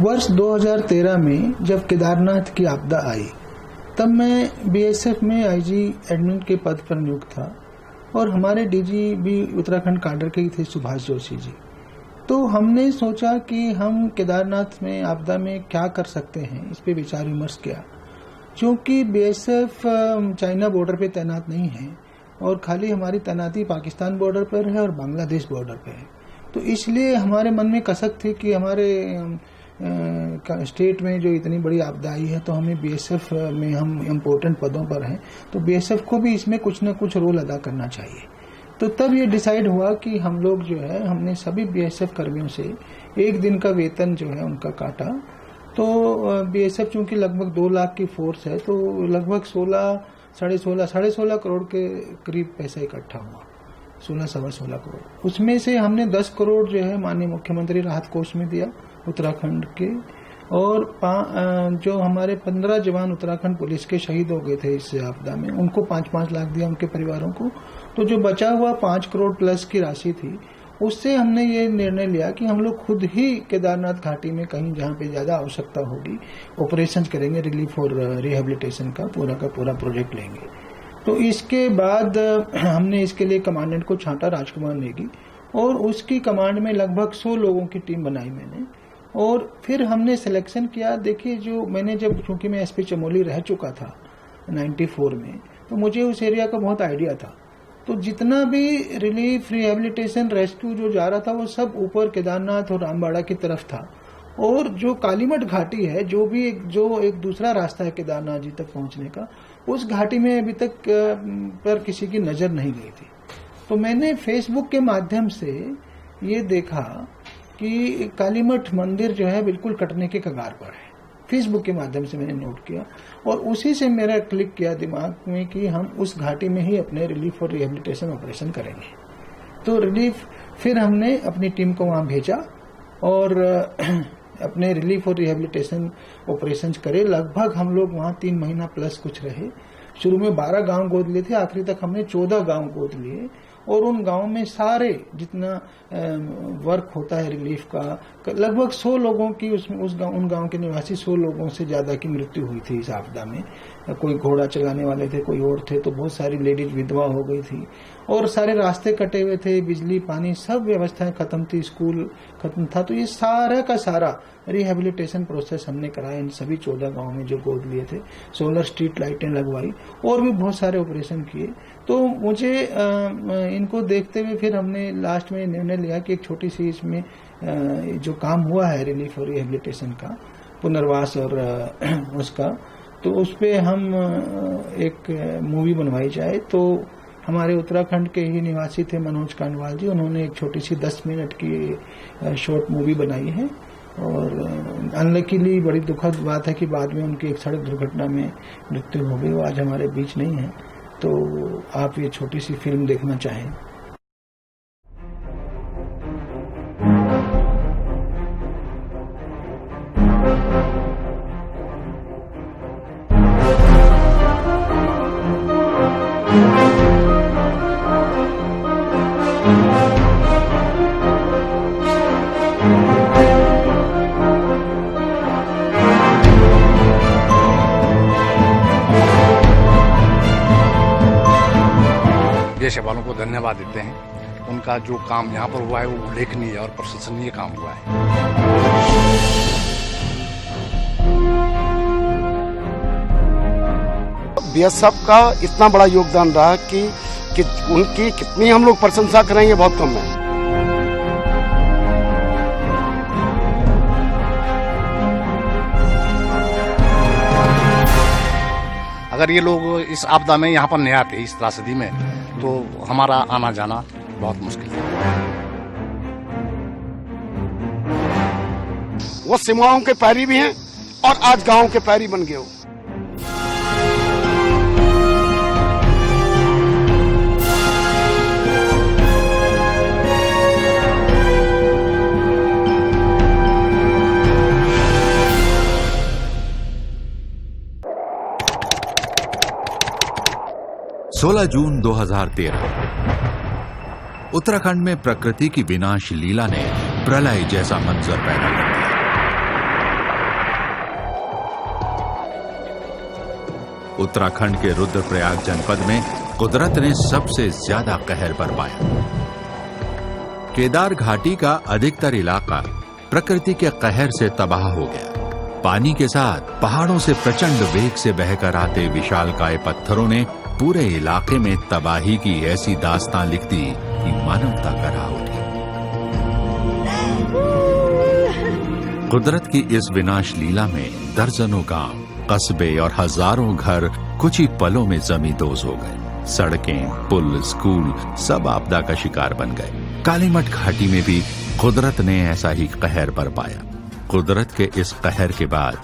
वर्ष 2013 में जब केदारनाथ की आपदा आई, तब मैं बीएसएफ में आईजी एडमिन के पद पर नियुक्त था और हमारे डीजी भी उत्तराखंड काडर के ही थे, सुभाष जोशी जी। तो हमने सोचा कि हम केदारनाथ में आपदा में क्या कर सकते हैं, इस पे विचार विमर्श किया। क्योंकि बीएसएफ चाइना बॉर्डर पे तैनात नहीं है और खाली हमारी तैनाती पाकिस्तान बॉर्डर पर है और बांग्लादेश बॉर्डर पे है, तो इसलिए हमारे मन में कसक थी कि हमारे स्टेट में जो इतनी बड़ी आपदा आई है, तो हमें बीएसएफ में हम इम्पोर्टेंट पदों पर हैं, तो बीएसएफ को भी इसमें कुछ न कुछ रोल अदा करना चाहिए। तो तब ये डिसाइड हुआ कि हम लोग जो है, हमने सभी बीएसएफ कर्मियों से एक दिन का वेतन जो है उनका काटा। तो बीएसएफ चूंकि लगभग 2 लाख की फोर्स है, तो लगभग 16 करोड़ के करीब पैसा इकट्ठा हुआ, 16 करोड़। उसमें से हमने 10 करोड़ जो है माननीय मुख्यमंत्री राहत कोष में दिया उत्तराखंड के, और जो हमारे 15 जवान उत्तराखंड पुलिस के शहीद हो गए थे इस आपदा में, उनको 5-5 लाख दिया उनके परिवारों को। तो जो बचा हुआ 5 करोड़ प्लस की राशि थी, उससे हमने ये निर्णय लिया कि हम लोग खुद ही केदारनाथ घाटी में कहीं जहाँ पे ज्यादा आवश्यकता होगी ऑपरेशन करेंगे, रिलीफ और रिहेबिलिटेशन का पूरा प्रोजेक्ट लेंगे। तो इसके बाद हमने इसके लिए कमांडेंट को छांटा, राजकुमार नेगी, और उसकी कमांड में लगभग 100 लोगों की टीम बनाई मैंने। और फिर हमने सिलेक्शन किया। देखिए, जो मैंने चूंकि मैं एसपी चमोली रह चुका था 94 में, तो मुझे उस एरिया का बहुत आइडिया था। तो जितना भी रिलीफ, रिहेबिलिटेशन, रेस्क्यू जो जा रहा था, वो सब ऊपर केदारनाथ और रामबाड़ा की तरफ था। और जो कालीमठ घाटी है, जो एक दूसरा रास्ता है केदारनाथ जी तक पहुंचने का, उस घाटी में अभी तक पर किसी की नजर नहीं गई थी। तो मैंने फेसबुक के माध्यम से ये देखा कि कालीमठ मंदिर जो है बिल्कुल कटने के कगार पर है। फेसबुक के माध्यम से मैंने नोट किया और उसी से मेरा क्लिक किया दिमाग में कि हम उस घाटी में ही अपने रिलीफ और रिहेबिलिटेशन ऑपरेशन करेंगे। तो फिर हमने अपनी टीम को वहां भेजा और अपने रिलीफ और रिहेबिलिटेशन ऑपरेशन करे। लगभग हम लोग वहां 3 महीना प्लस कुछ रहे। शुरू में 12 गांव गोद लिए थे, आखिरी तक हमने 14 गांव गोद लिए। और उन गांव में सारे जितना वर्क होता है रिलीफ का, लगभग 100 लोगों की उन गांव के निवासी 100 लोगों से ज्यादा की मृत्यु हुई थी इस आपदा में। कोई घोड़ा चलाने वाले थे, कोई और थे, तो बहुत सारी लेडीज विधवा हो गई थी और सारे रास्ते कटे हुए थे, बिजली पानी सब व्यवस्थाएं खत्म थी, स्कूल खत्म था। तो ये सारा का सारा रिहेबिलिटेशन प्रोसेस हमने कराया इन सभी 14 गांव में जो गोद लिए थे। सोलर स्ट्रीट लाइटें लगवाई और भी बहुत सारे ऑपरेशन किए। तो मुझे इनको देखते हुए फिर हमने लास्ट में निर्णय लिया कि एक छोटी सी इसमें जो काम हुआ है रिलीफ और रिहेबिलिटेशन का, पुनर्वास और उसका, तो उस पे हम एक मूवी बनवाई जाए। तो हमारे उत्तराखंड के ही निवासी थे मनोज कांडवाल जी, उन्होंने एक छोटी सी 10 मिनट की शॉर्ट मूवी बनाई है। और अनलकीली बड़ी दुखद बात है कि बाद में उनकी एक सड़क दुर्घटना में मृत्यु हो गई। वो आज हमारे बीच नहीं है। तो आप ये छोटी सी फिल्म देखना चाहें। देश वालों को धन्यवाद देते हैं। उनका जो काम यहाँ पर हुआ है वो उल्लेखनीय और प्रशंसनीय काम हुआ है। बीएसएफ का इतना बड़ा योगदान रहा कि उनकी कितनी हम लोग प्रशंसा करेंगे, बहुत कम है। अगर ये लोग इस आपदा में यहाँ पर नहीं आते, इस त्रासदी में, तो हमारा आना जाना बहुत मुश्किल है। वो सीमाओं के पैरी भी हैं और आज गांव के पैरी बन गए हो। सोलह जून 2013 उत्तराखंड में प्रकृति की विनाश लीला ने प्रलय जैसा मंजर पैदा कर दिया। उत्तराखंड के रुद्रप्रयाग जनपद में कुदरत ने सबसे ज्यादा कहर बरपाया। केदार घाटी का अधिकतर इलाका प्रकृति के कहर से तबाह हो गया। पानी के साथ पहाड़ों से प्रचंड वेग से बहकर आते विशालकाय पत्थरों ने पूरे इलाके में तबाही की ऐसी दास्तां लिख दी कि मानवता करा उठी। कुदरत की इस विनाश लीला में दर्जनों गांव, कस्बे और हजारों घर कुछ ही पलों में जमींदोज हो गए। सड़कें, पुल, स्कूल सब आपदा का शिकार बन गए। कालीमठ घाटी में भी कुदरत ने ऐसा ही कहर बरपाया। कुदरत के इस कहर के बाद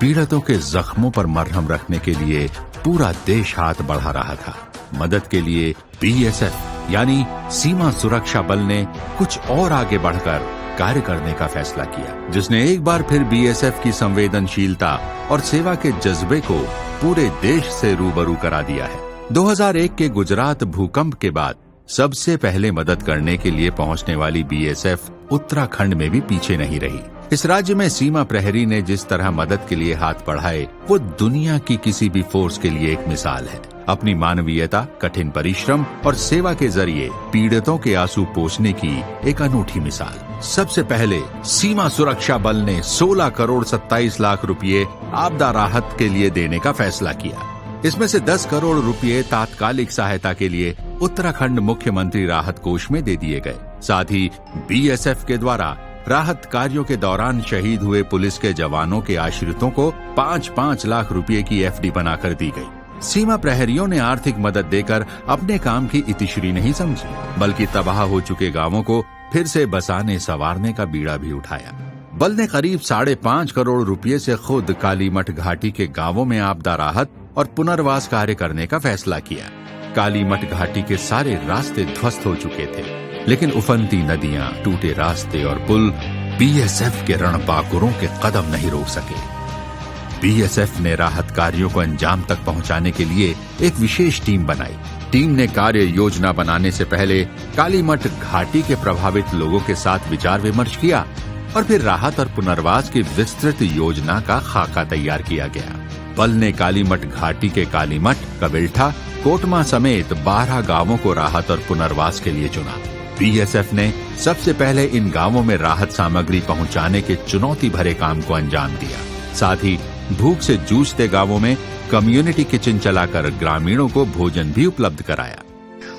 पीड़ितों के जख्मों पर मरहम रखने के लिए पूरा देश हाथ बढ़ा रहा था। मदद के लिए बीएसएफ यानी सीमा सुरक्षा बल ने कुछ और आगे बढ़कर कार्य करने का फैसला किया, जिसने एक बार फिर बीएसएफ की संवेदनशीलता और सेवा के जज्बे को पूरे देश से रूबरू करा दिया है। 2001 के गुजरात भूकंप के बाद सबसे पहले मदद करने के लिए पहुंचने वाली बीएसएफ उत्तराखंड में भी पीछे नहीं रही। इस राज्य में सीमा प्रहरी ने जिस तरह मदद के लिए हाथ बढ़ाए वो दुनिया की किसी भी फोर्स के लिए एक मिसाल है। अपनी मानवीयता, कठिन परिश्रम और सेवा के जरिए पीड़ितों के आंसू पोंछने की एक अनूठी मिसाल। सबसे पहले सीमा सुरक्षा बल ने 16 करोड़ 27 लाख रुपए आपदा राहत के लिए देने का फैसला किया। इसमें से 10 करोड़ रुपए तात्कालिक सहायता के लिए उत्तराखंड मुख्यमंत्री राहत कोष में दे दिए गए। साथ ही बीएसएफ के द्वारा राहत कार्यों के दौरान शहीद हुए पुलिस के जवानों के आश्रितों को 5-5 लाख रुपए की एफडी बनाकर दी गई। सीमा प्रहरियों ने आर्थिक मदद देकर अपने काम की इतिश्री नहीं समझी, बल्कि तबाह हो चुके गांवों को फिर से बसाने संवारने का बीड़ा भी उठाया। बल ने करीब 5.5 करोड़ रुपए से खुद कालीमठ घाटी के गांवों में आपदा राहत और पुनर्वास कार्य करने का फैसला किया। कालीमठ घाटी के सारे रास्ते ध्वस्त हो चुके थे, लेकिन उफनती नदियां, टूटे रास्ते और पुल बीएसएफ के रणबांकुरों के कदम नहीं रोक सके। बीएसएफ ने राहत कार्यों को अंजाम तक पहुंचाने के लिए एक विशेष टीम बनाई। टीम ने कार्य योजना बनाने से पहले कालीमठ घाटी के प्रभावित लोगों के साथ विचार विमर्श किया और फिर राहत और पुनर्वास की विस्तृत योजना का खाका तैयार किया गया। बल ने कालीमठ घाटी के कालीमठ, कबिल्ठा, कोटमा समेत 12 गांवों को राहत और पुनर्वास के लिए चुना। बीएसएफ ने सबसे पहले इन गांवों में राहत सामग्री पहुंचाने के चुनौती भरे काम को अंजाम दिया। साथ ही भूख से जूझते गांवों में कम्युनिटी किचन चलाकर ग्रामीणों को भोजन भी उपलब्ध कराया।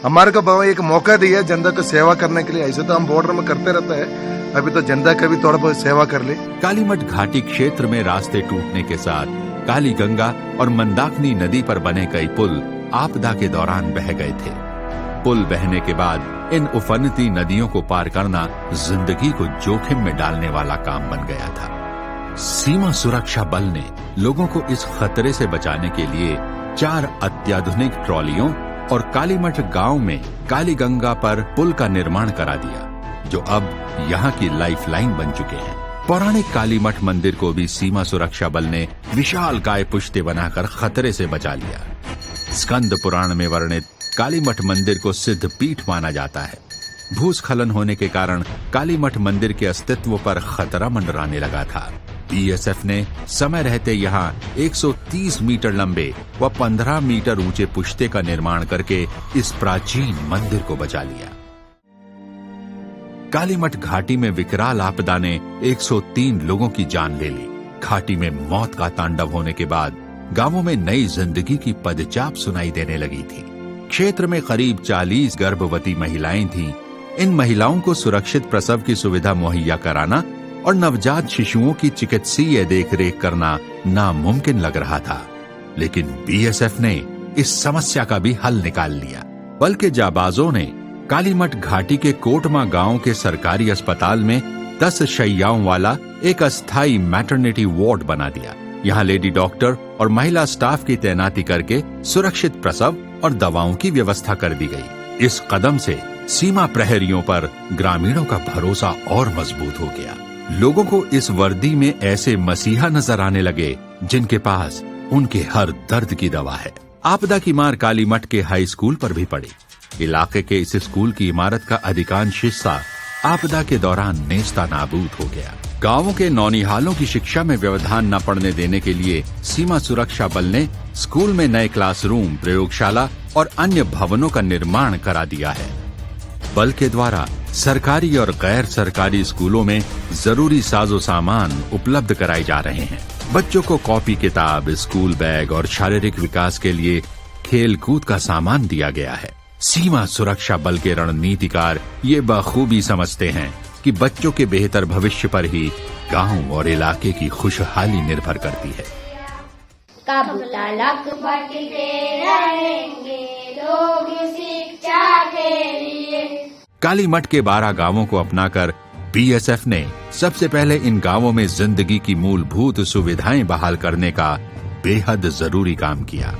हमारे को एक मौका दिया जनता को सेवा करने के लिए। ऐसे तो हम बॉर्डर में करते रहते हैं, अभी तो जनता का भी थोड़ा बहुत सेवा कर ले। कालीमठ घाटी क्षेत्र में रास्ते टूटने के साथ काली गंगा और मंदाकिनी नदी पर बने कई पुल आपदा के दौरान बह गए थे। पुल बहने के बाद इन उफनती नदियों को पार करना जिंदगी को जोखिम में डालने वाला काम बन गया था। सीमा सुरक्षा बल ने लोगों को इस खतरे से बचाने के लिए 4 अत्याधुनिक ट्रॉलियों और कालीमठ गांव में काली गंगा पर पुल का निर्माण करा दिया, जो अब यहाँ की लाइफलाइन बन चुके हैं। पौराणिक कालीमठ मंदिर को भी सीमा सुरक्षा बल ने विशाल काय पुष्टे बनाकर खतरे से बचा लिया। स्कंद पुराण में वर्णित कालीमठ मंदिर को सिद्ध पीठ माना जाता है। भूस्खलन होने के कारण कालीमठ मंदिर के अस्तित्व पर खतरा मंडराने लगा था। बीएसएफ ने समय रहते यहाँ 130 मीटर लंबे व 15 मीटर ऊंचे पुश्ते का निर्माण करके इस प्राचीन मंदिर को बचा लिया। कालीमठ घाटी में विकराल आपदा ने 103 लोगों की जान ले ली। घाटी में मौत का तांडव होने के बाद गांवों में नई जिंदगी की पदचाप सुनाई देने लगी थी। क्षेत्र में करीब 40 गर्भवती महिलाएं थीं। इन महिलाओं को सुरक्षित प्रसव की सुविधा मुहैया कराना और नवजात शिशुओं की चिकित्सीय देखरेख करना नामुमकिन लग रहा था, लेकिन बीएसएफ ने इस समस्या का भी हल निकाल लिया। बल्कि जाबाजों ने कालीमठ घाटी के कोटमा गांव के सरकारी अस्पताल में 10 शैय्याओं वाला एक अस्थायी मैटरनिटी वार्ड बना दिया। यहाँ लेडी डॉक्टर और महिला स्टाफ की तैनाती करके सुरक्षित प्रसव और दवाओं की व्यवस्था कर दी गई। इस कदम से सीमा प्रहरियों पर ग्रामीणों का भरोसा और मजबूत हो गया। लोगों को इस वर्दी में ऐसे मसीहा नजर आने लगे जिनके पास उनके हर दर्द की दवा है। आपदा की मार कालीमठ के हाई स्कूल पर भी पड़ी। इलाके के इस स्कूल की इमारत का अधिकांश हिस्सा आपदा के दौरान नेस्ता नाबूद हो गया। गांवों के नौनिहालों की शिक्षा में व्यवधान न पड़ने देने के लिए सीमा सुरक्षा बल ने स्कूल में नए क्लासरूम, प्रयोगशाला और अन्य भवनों का निर्माण करा दिया है। बल के द्वारा सरकारी और गैर सरकारी स्कूलों में जरूरी साजो सामान उपलब्ध कराए जा रहे हैं। बच्चों को कॉपी किताब, स्कूल बैग और शारीरिक विकास के लिए खेल कूद का सामान दिया गया है। सीमा सुरक्षा बल के रणनीतिकार ये बखूबी समझते हैं कि बच्चों के बेहतर भविष्य पर ही गांव और इलाके की खुशहाली निर्भर करती है। कब तलक बढ़ते रहेंगे लोग शिक्षा के लिए। कालीमठ के 12 गांवों को अपनाकर बीएसएफ ने सबसे पहले इन गांवों में जिंदगी की मूलभूत सुविधाएं बहाल करने का बेहद जरूरी काम किया।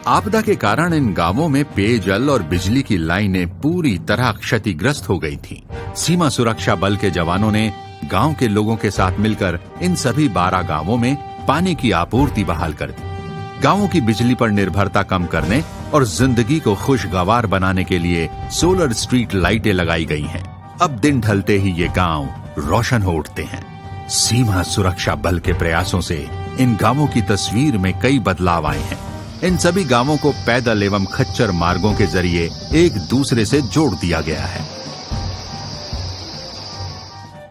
आपदा के कारण इन गांवों में पेयजल और बिजली की लाइनें पूरी तरह क्षतिग्रस्त हो गई थीं। सीमा सुरक्षा बल के जवानों ने गांव के लोगों के साथ मिलकर इन सभी 12 गांवों में पानी की आपूर्ति बहाल कर दी। गांवों की बिजली पर निर्भरता कम करने और जिंदगी को खुशगवार बनाने के लिए सोलर स्ट्रीट लाइटें लगाई गई हैं। अब दिन ढलते ही ये गांव रोशन हो उठते हैं। सीमा सुरक्षा बल के प्रयासों से इन गांवों की तस्वीर में कई बदलाव आए हैं। इन सभी गांवों को पैदल एवं खच्चर मार्गों के जरिए एक दूसरे से जोड़ दिया गया है।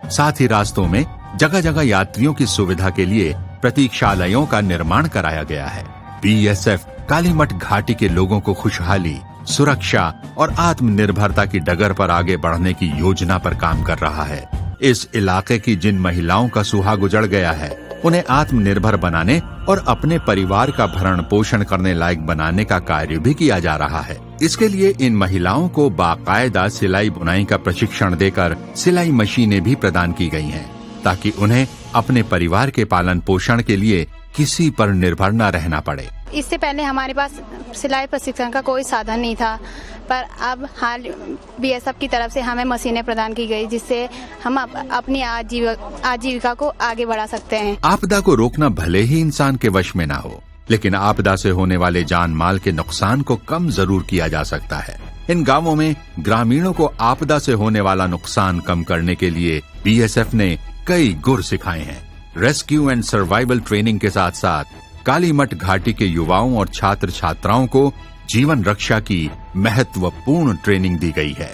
साथ ही रास्तों में जगह जगह यात्रियों की सुविधा के लिए प्रतीक्षालयों का निर्माण कराया गया है। बीएसएफ कालीमठ घाटी के लोगों को खुशहाली, सुरक्षा और आत्मनिर्भरता की डगर पर आगे बढ़ने की योजना पर काम कर रहा है। इस इलाके की जिन महिलाओं का सुहाग उजड़ गया है, उन्हें आत्मनिर्भर बनाने और अपने परिवार का भरण पोषण करने लायक बनाने का कार्य भी किया जा रहा है। इसके लिए इन महिलाओं को बाकायदा सिलाई बुनाई का प्रशिक्षण देकर सिलाई मशीनें भी प्रदान की गई हैं, ताकि उन्हें अपने परिवार के पालन पोषण के लिए किसी पर निर्भर न रहना पड़े। इससे पहले हमारे पास सिलाई प्रशिक्षण का कोई साधन नहीं था, पर अब हाल बीएसएफ की तरफ से हमें मशीनें प्रदान की गई, जिससे हम अपनी आजीविका को आगे बढ़ा सकते हैं। आपदा को रोकना भले ही इंसान के वश में ना हो, लेकिन आपदा से होने वाले जान माल के नुकसान को कम जरूर किया जा सकता है। इन गांवों में ग्रामीणों को आपदा से होने वाला नुकसान कम करने के लिए बीएसएफ ने कई गुर सिखाए हैं। रेस्क्यू एंड सर्वाइवल ट्रेनिंग के साथ साथ कालीमठ घाटी के युवाओं और छात्र छात्राओं को जीवन रक्षा की महत्वपूर्ण ट्रेनिंग दी गई है।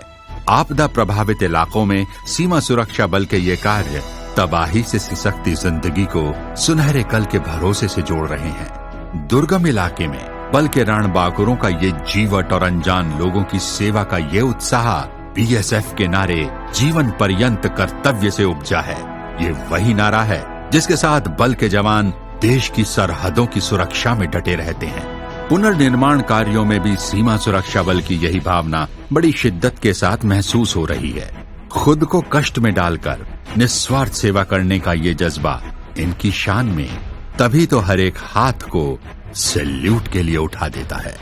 आपदा प्रभावित इलाकों में सीमा सुरक्षा बल के ये कार्य तबाही से सिसकती जिंदगी को सुनहरे कल के भरोसे से जोड़ रहे हैं। दुर्गम इलाके में बल के रणबांकुरों का ये जीवट और अनजान लोगों की सेवा का ये उत्साह बीएसएफ के नारे जीवन पर्यंत कर्तव्य से उपजा है। ये वही नारा है जिसके साथ बल के जवान देश की सरहदों की सुरक्षा में डटे रहते हैं। पुनर्निर्माण कार्यों में भी सीमा सुरक्षा बल की यही भावना बड़ी शिद्दत के साथ महसूस हो रही है। खुद को कष्ट में डालकर निस्वार्थ सेवा करने का ये जज्बा इनकी शान में तभी तो हर एक हाथ को सैल्यूट के लिए उठा देता है।